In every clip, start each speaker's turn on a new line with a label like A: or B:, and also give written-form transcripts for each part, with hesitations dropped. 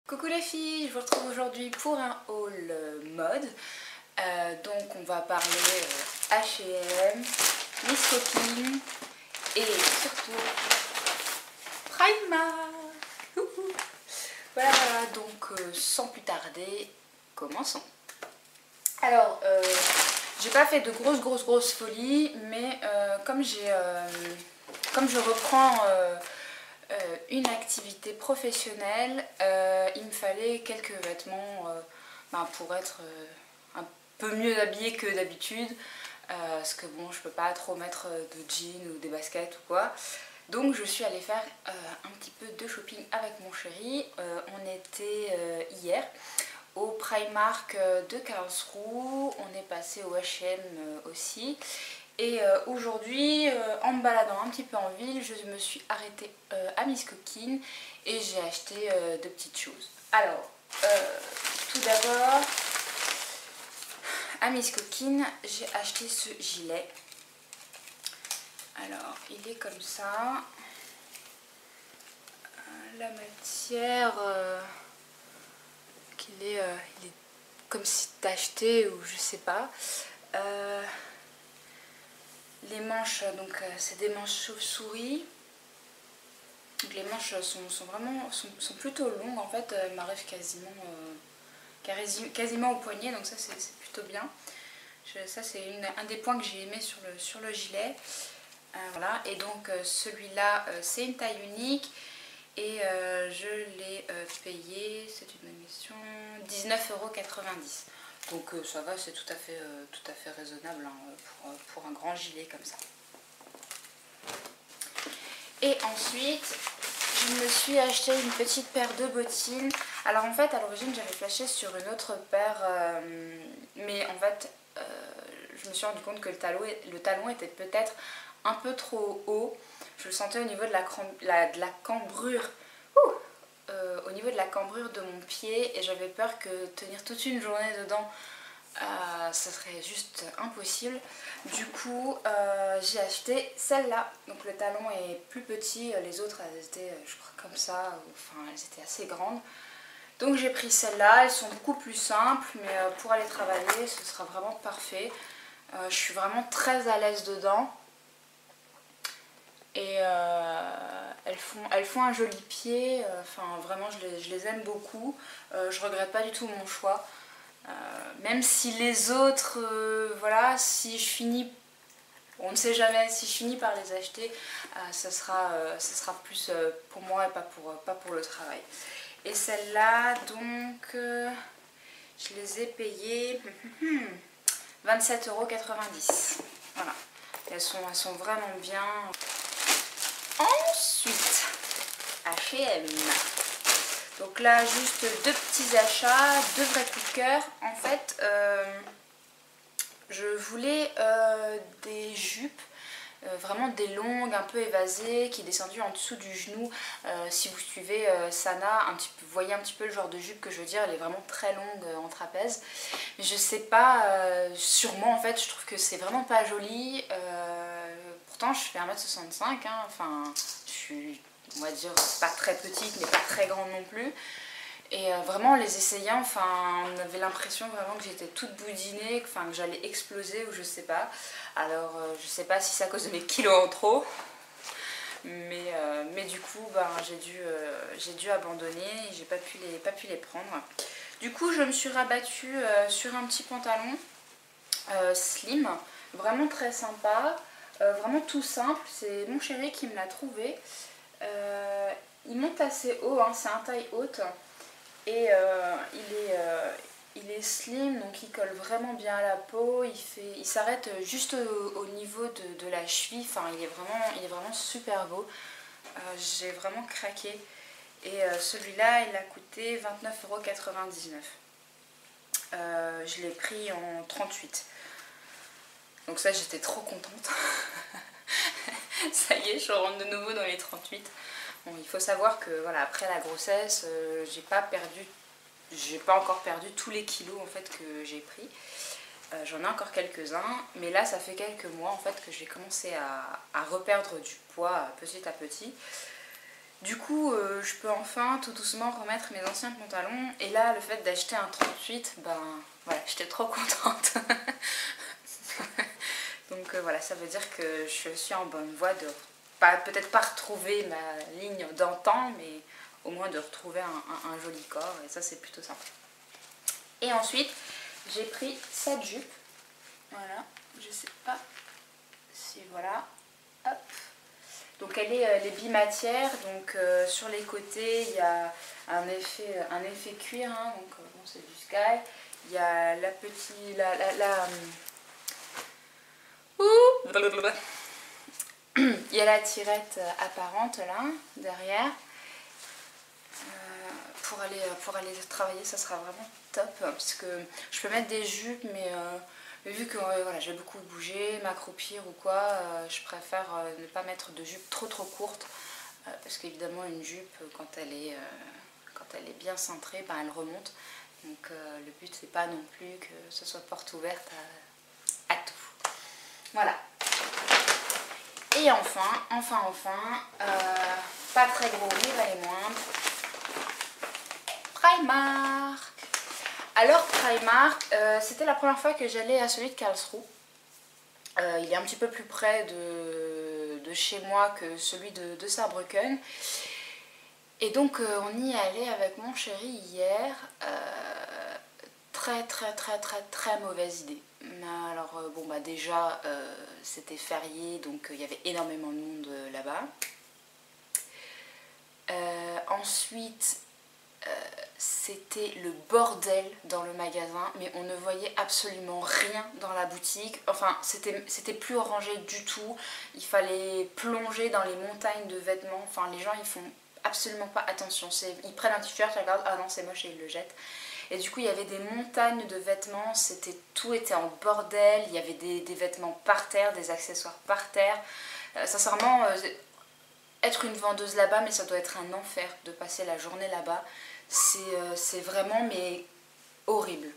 A: Coucou les filles, je vous retrouve aujourd'hui pour un haul mode. Donc on va parler H&M, Miss Copine et surtout Primark. Voilà, donc sans plus tarder, commençons. Alors, j'ai pas fait de grosses folies, mais comme je reprends une activité professionnelle, il me fallait quelques vêtements pour être un peu mieux habillée que d'habitude, parce que bon, je peux pas trop mettre de jeans ou des baskets ou quoi. Donc je suis allée faire un petit peu de shopping avec mon chéri. On était hier au Primark de Karlsruhe, on est passé au H&M aussi. Et aujourd'hui, en me baladant un petit peu en ville, je me suis arrêtée à Miss Copine et j'ai acheté de petites choses. Alors, tout d'abord, à Miss Copine, j'ai acheté ce gilet. Alors, il est comme ça. La matière, il est comme si tu acheté ou je sais pas. Les manches, donc c'est des manches chauve-souris. Donc les manches sont plutôt longues en fait, elles m'arrivent quasiment au poignet, donc ça c'est plutôt bien. Ça c'est un des points que j'ai aimé sur le gilet. Voilà, et donc celui-là c'est une taille unique et je l'ai payé, c'est une bonne question, 19,90 €. Donc ça va, c'est tout à fait raisonnable hein, pour un grand gilet comme ça. Et ensuite, je me suis acheté une petite paire de bottines. Alors en fait, à l'origine, j'avais flashé sur une autre paire, mais en fait, je me suis rendu compte que le talon était peut-être un peu trop haut. Je le sentais au niveau de la cambrure. Au niveau de la cambrure de mon pied, et j'avais peur que tenir toute une journée dedans, ça serait juste impossible. Du coup, j'ai acheté celle-là. Donc le talon est plus petit, les autres elles étaient, je crois, comme ça, enfin elles étaient assez grandes. Donc j'ai pris celle-là, elles sont beaucoup plus simples, mais pour aller travailler, ce sera vraiment parfait. Je suis vraiment très à l'aise dedans. Et elles font un joli pied, enfin vraiment je les aime beaucoup. Je regrette pas du tout mon choix. Même si les autres, voilà, si je finis, on ne sait jamais, si je finis par les acheter, ça sera plus pour moi et pas pour le travail. Et celles-là, donc, je les ai payées 27,90 €. Voilà, elles sont vraiment bien. Ensuite, H&M. Donc là, juste deux petits achats, deux vrais coups de cœur. En fait, je voulais des jupes, vraiment des longues, un peu évasées, qui descendaient en dessous du genou. Si vous suivez Sana, vous voyez un petit peu le genre de jupe que je veux dire, elle est vraiment très longue en trapèze. Mais je sais pas, sûrement en fait, je trouve que c'est vraiment pas joli. Pourtant, je fais 1,65 m, hein, enfin, je suis, on va dire, pas très petite, mais pas très grande non plus. Et vraiment, en les essayant, enfin, on avait l'impression vraiment que j'étais toute boudinée, enfin, que j'allais exploser ou je sais pas. Alors, je sais pas si c'est à cause de mes kilos en trop, mais du coup, ben, j'ai dû abandonner et j'ai pas pu les prendre. Du coup, je me suis rabattue sur un petit pantalon slim, vraiment très sympa, vraiment tout simple. C'est mon chéri qui me l'a trouvé. Il monte assez haut, hein, c'est un taille haute. Et il est slim, donc il colle vraiment bien à la peau. Il s'arrête juste au niveau de la cheville. Enfin, il est vraiment super beau. J'ai vraiment craqué. Et celui-là, il a coûté 29,99 €. Je l'ai pris en 38. Donc ça, j'étais trop contente. Ça y est, je rentre de nouveau dans les 38. Bon, il faut savoir que voilà, après la grossesse, j'ai pas encore perdu tous les kilos en fait que j'ai pris. J'en ai encore quelques-uns, mais là ça fait quelques mois en fait que j'ai commencé à reperdre du poids petit à petit. Du coup, je peux enfin tout doucement remettre mes anciens pantalons. Et là, le fait d'acheter un 38, ben voilà, j'étais trop contente. Donc voilà, ça veut dire que je suis en bonne voie de peut-être pas retrouver ma ligne d'antan, mais au moins de retrouver un joli corps. Et ça, c'est plutôt sympa. Et ensuite, j'ai pris cette jupe. Voilà, je sais pas si voilà. Hop. Donc elle est bimatière, donc sur les côtés il y a un effet cuir, hein, donc bon, c'est du sky. Il y a la petite, ouh, il y a la tirette apparente là derrière. Pour aller travailler, ça sera vraiment top parce que je peux mettre des jupes, mais vu que voilà, j'ai beaucoup bougé, m'accroupir ou quoi, je préfère ne pas mettre de jupe trop courte parce qu'évidemment une jupe quand elle est bien cintrée, ben, elle remonte. Donc le but c'est pas non plus que ce soit porte ouverte à tout. Voilà. Et enfin, pas très gros mais pas les moindres, Primark. Alors Primark, c'était la première fois que j'allais à celui de Karlsruhe. Il est un petit peu plus près de chez moi que celui de Saarbrücken. Et donc on y est allé avec mon chéri hier. Très mauvaise idée. Alors bon bah déjà c'était férié, donc il y avait énormément de monde là-bas. Ensuite c'était le bordel dans le magasin, mais on ne voyait absolument rien dans la boutique. Enfin, c'était plus rangé du tout. Il fallait plonger dans les montagnes de vêtements. Enfin, les gens, ils font absolument pas attention. Ils prennent un t-shirt, ils regardent, ah non, c'est moche et ils le jettent. Et du coup, il y avait des montagnes de vêtements. Tout était en bordel. Il y avait des vêtements par terre, des accessoires par terre. Sincèrement, être une vendeuse là-bas, mais ça doit être un enfer de passer la journée là-bas. C'est vraiment mais horrible.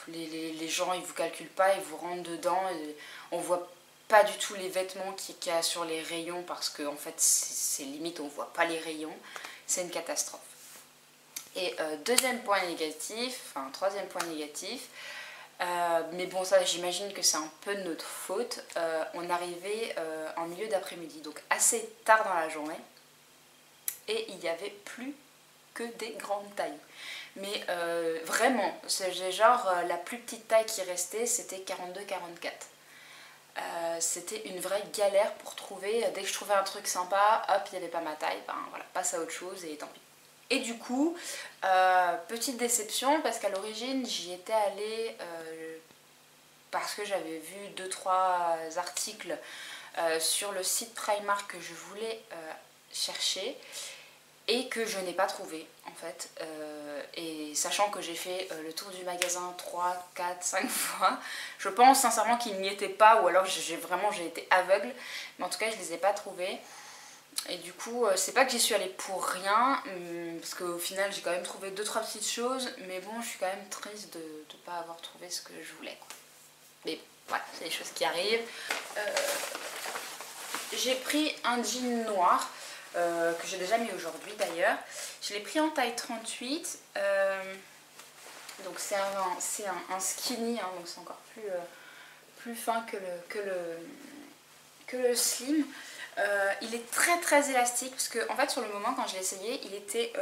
A: Les gens ils vous calculent pas, ils vous rentrent dedans et on voit pas du tout les vêtements qu'il y a sur les rayons parce que en fait c'est limite on voit pas les rayons, c'est une catastrophe. Et troisième point négatif, mais bon ça j'imagine que c'est un peu de notre faute, on arrivait en milieu d'après-midi, donc assez tard dans la journée et il n'y avait plus que des grandes tailles. Mais vraiment, c'est genre la plus petite taille qui restait, c'était 42-44. C'était une vraie galère pour trouver. Dès que je trouvais un truc sympa, hop, il n'y avait pas ma taille. Ben voilà, passe à autre chose et tant pis. Et du coup, petite déception parce qu'à l'origine, j'y étais allée parce que j'avais vu 2-3 articles sur le site Primark que je voulais chercher et que je n'ai pas trouvé en fait. Et sachant que j'ai fait le tour du magasin 3, 4, 5 fois, je pense sincèrement qu'il n'y était pas, ou alors j'ai été aveugle, mais en tout cas je ne les ai pas trouvés. Et du coup, c'est pas que j'y suis allée pour rien, parce qu'au final j'ai quand même trouvé 2-3 petites choses, mais bon, je suis quand même triste de ne pas avoir trouvé ce que je voulais, quoi. Mais voilà, c'est des choses qui arrivent. J'ai pris un jean noir, que j'ai déjà mis aujourd'hui d'ailleurs. Je l'ai pris en taille 38, donc c'est un skinny, hein, donc c'est encore plus fin que le slim. Il est très élastique parce que en fait sur le moment quand je l'ai essayé il était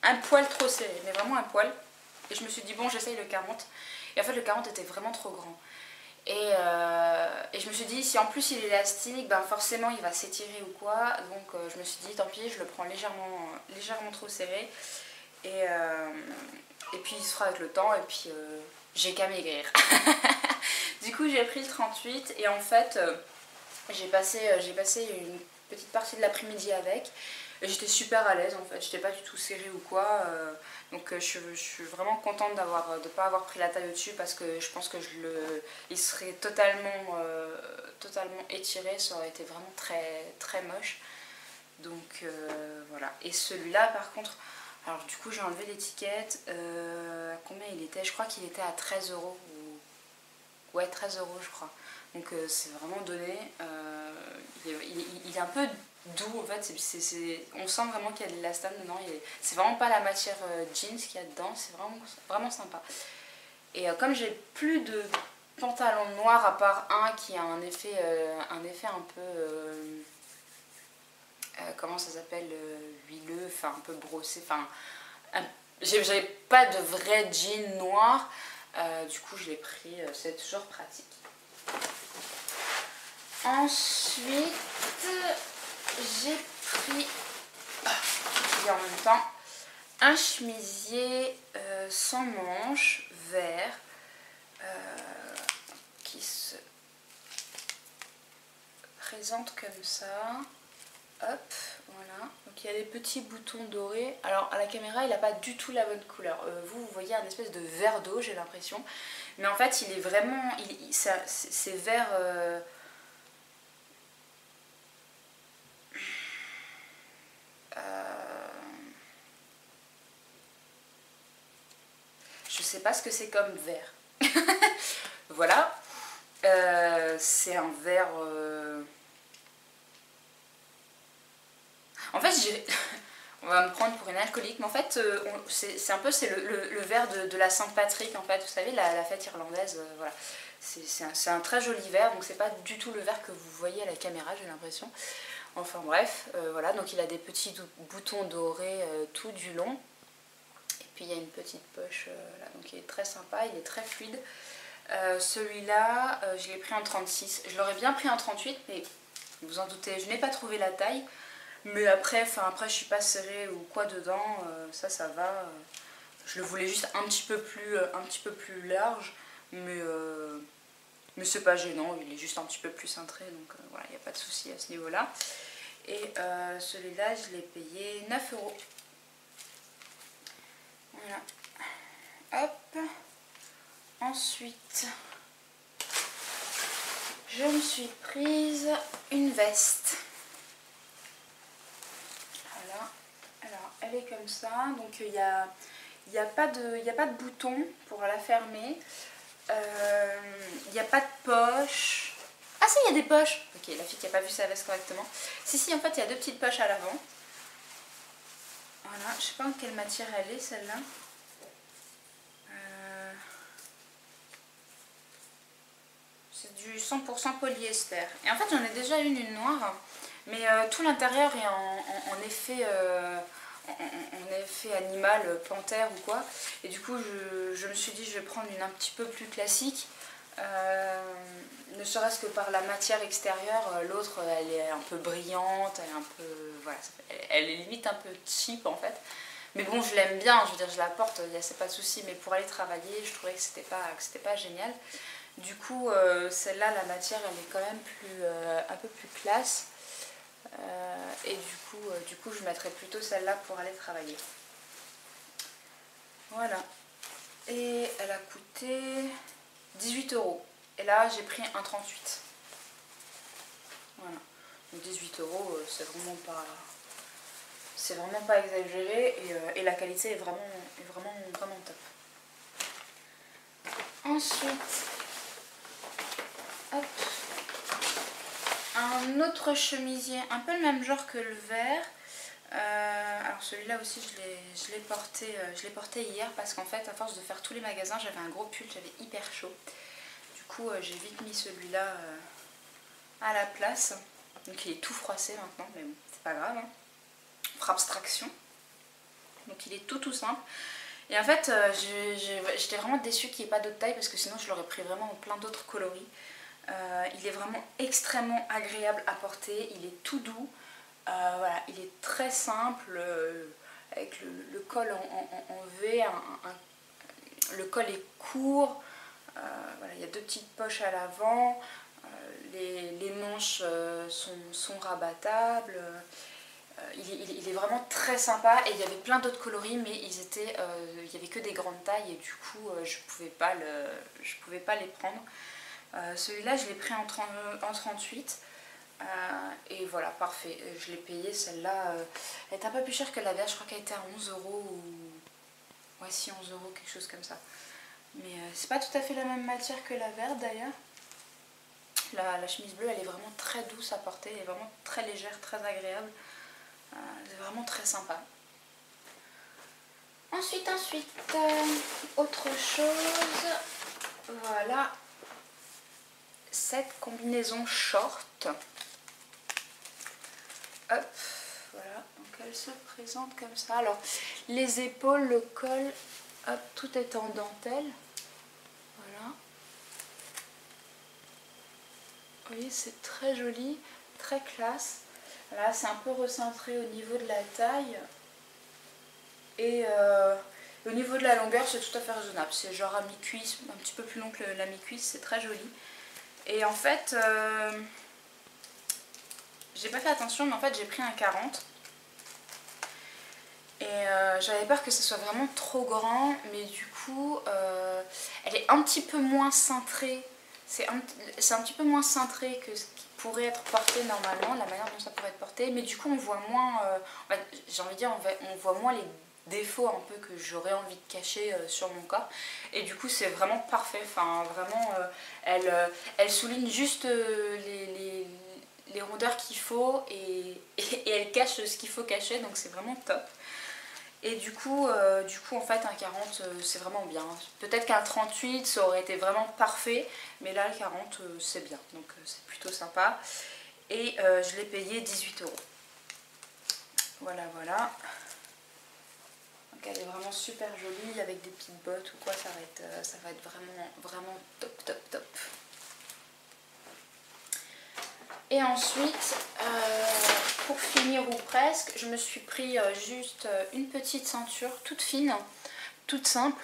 A: un poil trop serré, mais vraiment un poil. Et je me suis dit bon j'essaye le 40 et en fait le 40 était vraiment trop grand. Et je me suis dit si en plus il est élastique, ben forcément il va s'étirer ou quoi. Donc je me suis dit tant pis, je le prends légèrement trop serré. Et puis il se fera avec le temps et puis j'ai qu'à maigrir. Du coup j'ai pris le 38 et en fait j'ai passé une petite partie de l'après-midi avec. J'étais super à l'aise en fait, j'étais pas du tout serrée ou quoi. Donc je suis vraiment contente de ne pas avoir pris la taille au-dessus parce que je pense que il serait totalement étiré, ça aurait été vraiment très moche. Donc voilà. Et celui-là par contre, alors du coup j'ai enlevé l'étiquette. Combien il était? Je crois qu'il était à 13 €. Ouais, 13 € je crois. Donc c'est vraiment donné. Il est un peu doux. En fait, on sent vraiment qu'il y a de l'élastane dedans. C'est vraiment pas la matière jeans qu'il y a dedans, c'est vraiment sympa. Et comme j'ai plus de pantalons noirs à part un qui a un effet un peu comment ça s'appelle, huileux, enfin un peu brossé, enfin j'avais pas de vrai jean noir, du coup je l'ai pris, c'est toujours pratique. Ensuite j'ai pris en même temps un chemisier sans manches vert qui se présente comme ça. Hop, voilà. Donc il y a des petits boutons dorés. Alors à la caméra, il n'a pas du tout la bonne couleur. Vous voyez un espèce de vert d'eau, j'ai l'impression. Mais en fait, il est vraiment... c'est vert... je sais pas ce que c'est comme vert. Voilà. C'est un vert... En fait, on va me prendre pour une alcoolique, mais en fait, c'est un peu le verre de la Saint-Patrick, en fait. Vous savez, la fête irlandaise, voilà. C'est un très joli verre, donc c'est pas du tout le verre que vous voyez à la caméra, j'ai l'impression. Enfin bref, voilà, donc il a des petits boutons dorés tout du long. Et puis il y a une petite poche là, donc il est très sympa, il est très fluide. Celui-là, je l'ai pris en 36. Je l'aurais bien pris en 38, mais vous en doutez, je n'ai pas trouvé la taille. Mais après je suis pas serrée ou quoi dedans, ça va. Je le voulais juste un petit peu plus large, mais c'est pas gênant, il est juste un petit peu plus cintré, donc voilà, il n'y a pas de souci à ce niveau-là. Et celui-là, je l'ai payé 9 €. Voilà. Hop. Ensuite, je me suis prise une veste. Voilà. Alors, elle est comme ça. Donc, il n'y a pas de bouton pour la fermer. Il n'y a pas de poche. Ah si, il y a des poches. Ok, la fille qui n'a pas vu sa veste correctement. Si, en fait, il y a deux petites poches à l'avant. Voilà, je sais pas en quelle matière elle est, celle-là. C'est du 100% polyester. Et en fait, j'en ai déjà une noire. Mais tout l'intérieur est en effet... en effet animal, panthère ou quoi. Et du coup, je me suis dit, je vais prendre une un petit peu plus classique. Ne serait-ce que par la matière extérieure, l'autre elle est un peu brillante, elle est un peu, voilà, elle est limite un peu cheap en fait. Mais bon, je l'aime bien, je veux dire, je la porte, c'est pas de souci. Mais pour aller travailler, je trouvais que c'était pas génial. Du coup, celle-là, la matière, elle est quand même un peu plus classe. Et du coup, je mettrais plutôt celle-là pour aller travailler. Voilà. Et elle a coûté 18 €. Et là, j'ai pris un 38. Voilà. Donc 18 €, c'est vraiment pas exagéré. Et la qualité est vraiment top. Ensuite, hop, un autre chemisier, un peu le même genre que le vert. Alors celui-là aussi je l'ai porté hier parce qu'en fait à force de faire tous les magasins j'avais un gros pull, j'avais hyper chaud. Du coup j'ai vite mis celui-là à la place. Donc il est tout froissé maintenant, mais bon c'est pas grave, hein. On fera abstraction. Donc il est tout simple. Et en fait j'étais vraiment déçue qu'il n'y ait pas d'autre taille parce que sinon je l'aurais pris vraiment en plein d'autres coloris. Il est vraiment extrêmement agréable à porter, il est tout doux. Voilà, il est très simple, avec le col en V, le col est court, voilà, il y a deux petites poches à l'avant, les manches sont rabattables, il est vraiment très sympa et il y avait plein d'autres coloris mais il n'y avait que des grandes tailles et du coup je pouvais pas les prendre. Celui-là je l'ai pris en 38. Et voilà, parfait, je l'ai payé, celle-là, elle est un peu plus chère que la verte, je crois qu'elle était à 11 € ou... Ouais si, 11 €, quelque chose comme ça. Mais c'est pas tout à fait la même matière que la verte d'ailleurs. La chemise bleue, elle est vraiment très douce à porter, elle est vraiment très légère, très agréable. C'est vraiment très sympa. Ensuite, autre chose, voilà, cette combinaison short. Hop, voilà, donc elle se présente comme ça. Alors, les épaules, le col, hop, tout est en dentelle. Voilà. Vous voyez, c'est très joli, très classe. Là, c'est un peu recentré au niveau de la taille. Et au niveau de la longueur, c'est tout à fait raisonnable. C'est genre à mi-cuisse, un petit peu plus long que la mi-cuisse, c'est très joli. Et en fait, j'ai pas fait attention, mais en fait j'ai pris un 40. Et j'avais peur que ce soit vraiment trop grand, mais du coup, elle est un petit peu moins cintrée. C'est un petit peu moins cintré que ce qui pourrait être porté normalement, la manière dont ça pourrait être porté. Mais du coup, on voit moins, j'ai envie de dire, on voit moins les défauts un peu que j'aurais envie de cacher sur mon corps. Et du coup, c'est vraiment parfait. Enfin, vraiment, elle souligne juste les rondeurs qu'il faut et elle cache ce qu'il faut cacher, donc c'est vraiment top. Et du coup en fait un 40 c'est vraiment bien. Peut-être qu'un 38 ça aurait été vraiment parfait, mais là le 40 c'est bien, donc c'est plutôt sympa. Et je l'ai payé 18 €. Voilà, voilà. Donc elle est vraiment super jolie avec des petites bottes ou quoi, ça va être vraiment top, top, top. Et ensuite, pour finir ou presque, je me suis pris juste une petite ceinture toute fine, toute simple,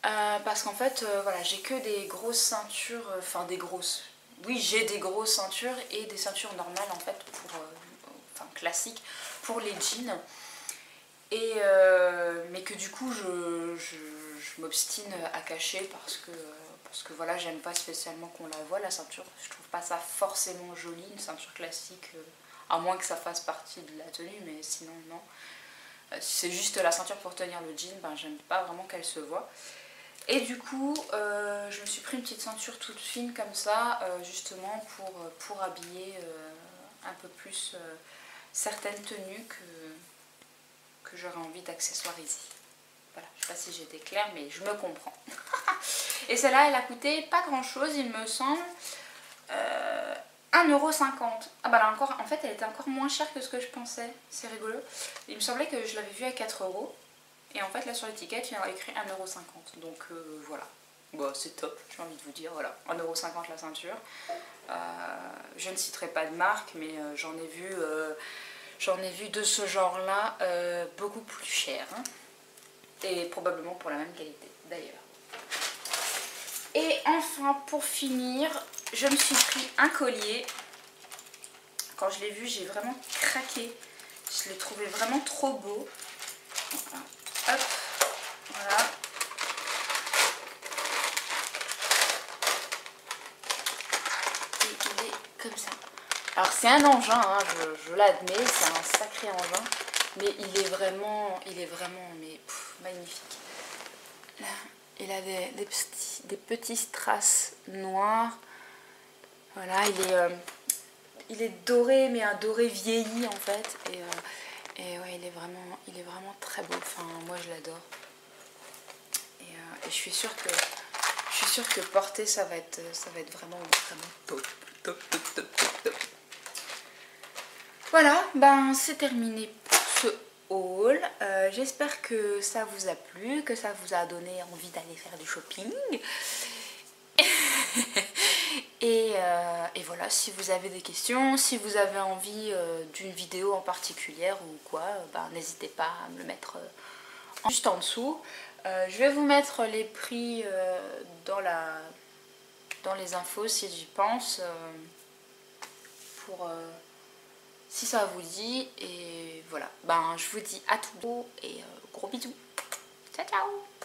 A: parce qu'en fait, voilà, j'ai que des grosses ceintures, enfin des grosses. Oui, j'ai des grosses ceintures et des ceintures normales en fait, enfin classiques, pour les jeans. Et mais que du coup, je m'obstine à cacher parce que voilà, j'aime pas spécialement qu'on la voie la ceinture. Je trouve pas ça forcément joli, une ceinture classique, à moins que ça fasse partie de la tenue, mais sinon non. Si c'est juste la ceinture pour tenir le jean, ben j'aime pas vraiment qu'elle se voie. Et du coup, je me suis pris une petite ceinture toute fine comme ça, justement pour habiller un peu plus certaines tenues que j'aurais envie d'accessoiriser. Voilà, je sais pas si j'étais claire, mais je me comprends. Et celle-là, elle a coûté pas grand chose, il me semble. 1,50 €. Ah bah là encore, en fait, elle était encore moins chère que ce que je pensais. C'est rigolo. Il me semblait que je l'avais vue à 4 €. Et en fait, là sur l'étiquette, il y a écrit 1,50 €. Donc voilà. Bon, c'est top, j'ai envie de vous dire. Voilà, 1,50 € la ceinture. Je ne citerai pas de marque, mais j'en ai vu de ce genre-là beaucoup plus cher. Hein. Et probablement pour la même qualité d'ailleurs. Et enfin pour finir, je me suis pris un collier. Quand je l'ai vu, j'ai vraiment craqué. Je l'ai trouvé vraiment trop beau. Voilà. Hop, voilà. Et il est comme ça. Alors c'est un engin, hein, je l'admets, c'est un sacré engin. Mais il est vraiment mais, magnifique. Là, il a des petits strass noirs. Voilà, il est doré, mais un doré vieilli en fait. Et ouais, il est vraiment très beau. Enfin, moi je l'adore. Et je suis sûre que porter ça va être vraiment top, top, top, top, top, top. Voilà, ben c'est terminé pour ce haul. J'espère que ça vous a plu, que ça vous a donné envie d'aller faire du shopping. Et voilà, si vous avez des questions, si vous avez envie d'une vidéo en particulier ou quoi, ben, n'hésitez pas à me le mettre juste en dessous. Je vais vous mettre les prix dans les infos si j'y pense, si ça vous dit. Et voilà, ben, je vous dis à tout et gros bisous. Ciao ciao.